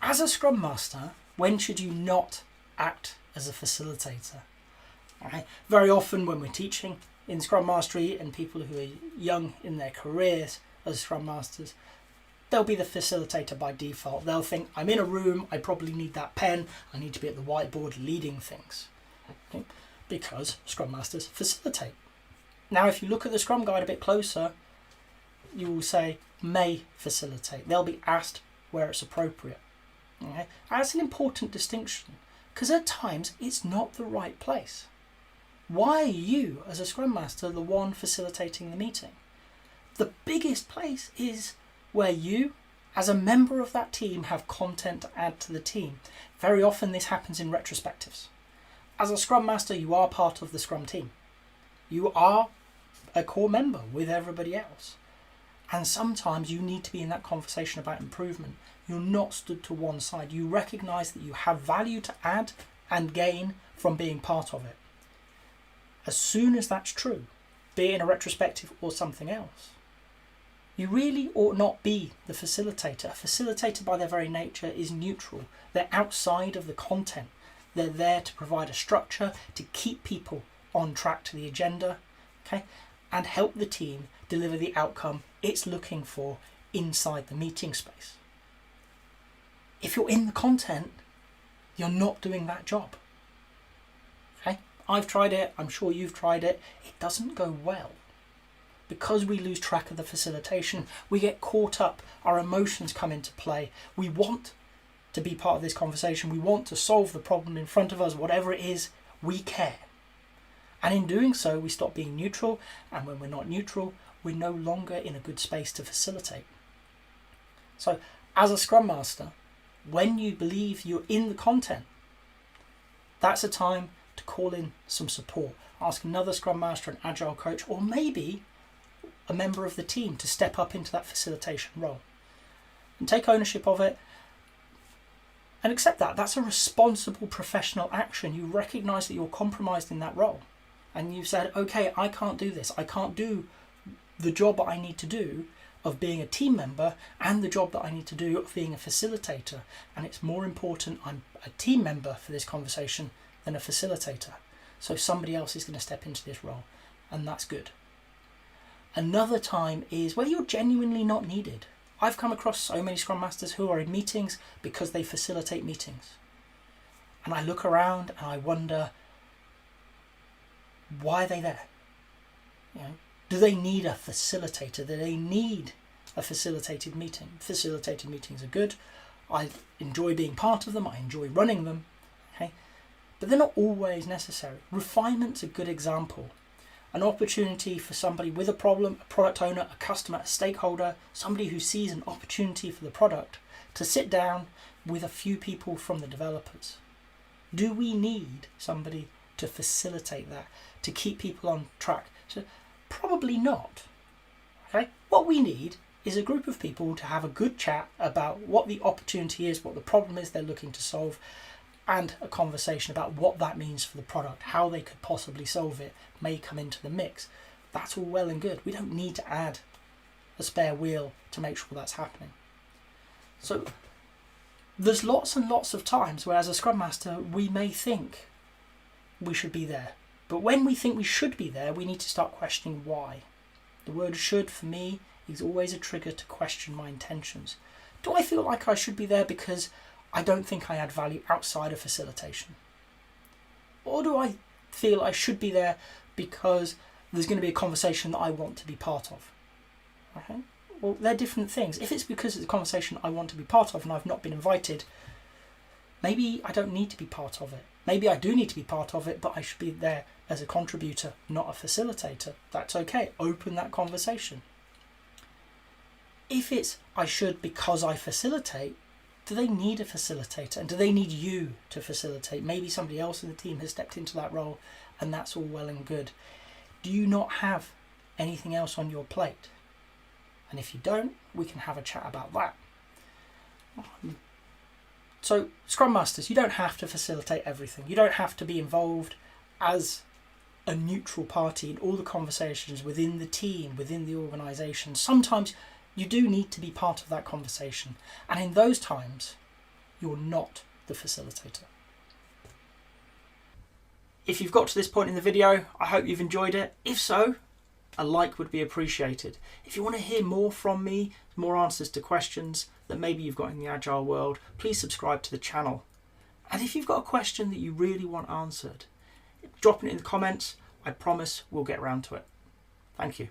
As a Scrum Master, when should you not act as a facilitator? Right? Very often when we're teaching in Scrum Mastery and people who are young in their careers as Scrum Masters, they'll be the facilitator by default. They'll think, I'm in a room, I probably need that pen, I need to be at the whiteboard leading things. Okay? Because Scrum Masters facilitate. Now, if you look at the Scrum Guide a bit closer, you will say, may facilitate. They'll be asked where it's appropriate. Okay? That's an important distinction, because at times it's not the right place. Why are you, as a Scrum Master, the one facilitating the meeting? The biggest place is where you, as a member of that team, have content to add to the team. Very often this happens in retrospectives. As a Scrum Master, you are part of the Scrum team. You are a core member with everybody else. And sometimes you need to be in that conversation about improvement. You're not stood to one side. You recognise that you have value to add and gain from being part of it. As soon as that's true, be it in a retrospective or something else, you really ought not be the facilitator. A facilitator by their very nature is neutral. They're outside of the content. They're there to provide a structure, to keep people on track to the agenda, okay, and help the team deliver the outcome it's looking for inside the meeting space. If you're in the content, you're not doing that job. Okay? I've tried it, I'm sure you've tried it. It doesn't go well. Because we lose track of the facilitation, we get caught up, our emotions come into play. We want to be part of this conversation, we want to solve the problem in front of us, whatever it is, we care. And in doing so, we stop being neutral, and when we're not neutral, we're no longer in a good space to facilitate. So, as a Scrum Master, when you believe you're in the content, that's a time to call in some support. Ask another Scrum Master, an Agile coach, or maybe a member of the team to step up into that facilitation role. And take ownership of it and accept that. That's a responsible professional action. You recognise that you're compromised in that role. And you've said, okay, I can't do this. I can't do the job I need to do of being a team member and the job that I need to do of being a facilitator. And it's more important I'm a team member for this conversation than a facilitator. So somebody else is going to step into this role, and that's good. Another time is where you're genuinely not needed. I've come across so many Scrum Masters who are in meetings because they facilitate meetings. And I look around and I wonder, why are they there? You know, do they need a facilitator? Do they need a facilitated meeting? Facilitated meetings are good. I enjoy being part of them. I enjoy running them. Okay? But they're not always necessary. Refinement's a good example. An opportunity for somebody with a problem, a product owner, a customer, a stakeholder, somebody who sees an opportunity for the product to sit down with a few people from the developers. Do we need somebody to facilitate that, to keep people on track? So, probably not. Okay? What we need is a group of people to have a good chat about what the opportunity is, what the problem is they're looking to solve, and a conversation about what that means for the product, how they could possibly solve it, may come into the mix. That's all well and good. We don't need to add a spare wheel to make sure that's happening. So there's lots and lots of times where as a Scrum Master we may think we should be there. But when we think we should be there, we need to start questioning why. The word should for me is always a trigger to question my intentions. Do I feel like I should be there because I don't think I add value outside of facilitation? Or do I feel I should be there because there's going to be a conversation that I want to be part of? Okay? Well, they're different things. If it's because it's a conversation I want to be part of and I've not been invited, maybe I don't need to be part of it. Maybe I do need to be part of it, but I should be there as a contributor, not a facilitator. That's okay. Open that conversation. If it's I should because I facilitate, do they need a facilitator? And do they need you to facilitate? Maybe somebody else in the team has stepped into that role, and that's all well and good. Do you not have anything else on your plate? And if you don't, we can have a chat about that. So, Scrum Masters, you don't have to facilitate everything. You don't have to be involved as a neutral party in all the conversations within the team, within the organisation. Sometimes You do need to be part of that conversation. And in those times, you're not the facilitator. If you've got to this point in the video, I hope you've enjoyed it. If so, a like would be appreciated. If you want to hear more from me, more answers to questions that maybe you've got in the Agile world, please subscribe to the channel. And if you've got a question that you really want answered, drop it in the comments. I promise we'll get around to it. Thank you.